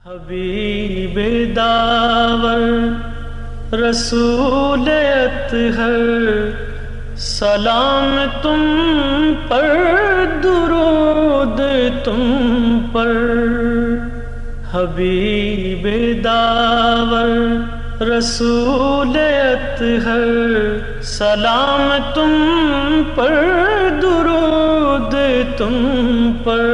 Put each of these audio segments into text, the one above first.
حبیب داور رسول اطہر سلام تم پر، درود تم پر۔ حبیب داور رسول اطہر سلام تم پر، درود تم پر۔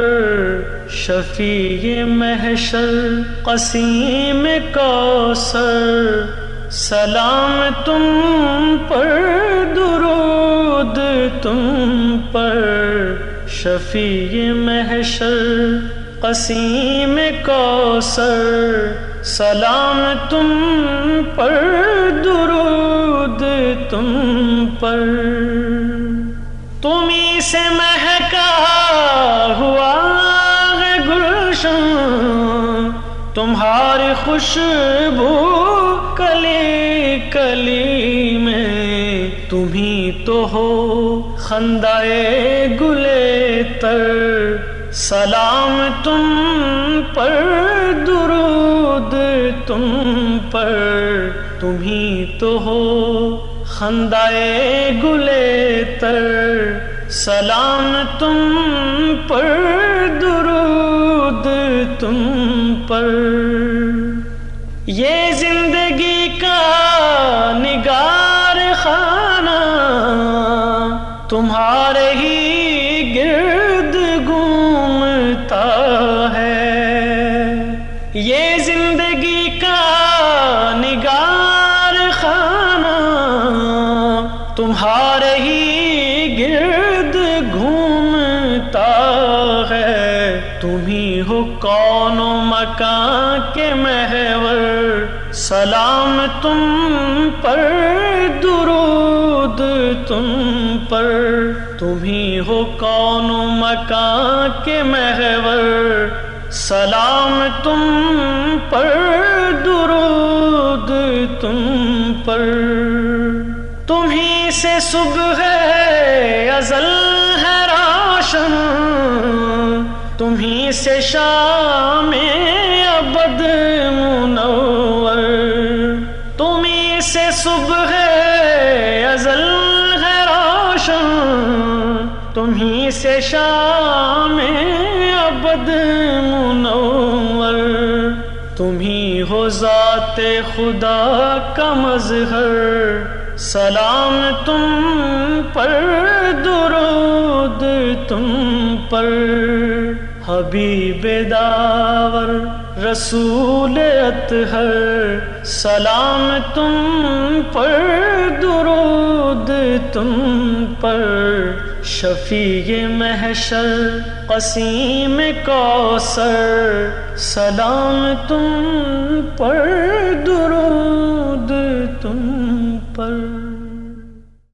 شفیع محشر قسیم کوثر سلام تم پر، درود تم پر۔ شفیع محشر قسیم کوثر سلام تم پر، درود تم پر۔ تمہیں سے مہکا ہوا ہے گلشن، تمہاری خوشبو کلی کلی میں، تمہیں تو ہو خندائے گلے تر سلام تم پر، درود تم پر۔ تمہیں تو ہو خندائے گلے تر سلام تم پر، درود تم پر۔ یہ زندگی کا نگار خانہ تمہارے ہی گرد گھومتا ہے، یہ زندگی کا نگار خانہ تمہارے ہی گرد گھومتا ہے۔ تمہیں ہو کون و مکان کے محور سلام تم پر، درود تم پر۔ تمہیں ہو کون و مکان کے محور سلام تم پر، درود تم پر۔ تمہیں سے صبح ازل ہے روشن، تمہیں سے شام ابد منور۔ تمہیں سے صبح ازل ہے روشن، تمہیں سے شام ابد منور۔ تمہیں ہو ذات خدا کا مظہر سلام تم پر، درود تم پر۔ حبیب داور رسول اطہر سلام تم پر، درود تم پر۔ شفیع محشر قسیم کوثر سلام تم پر، درود تم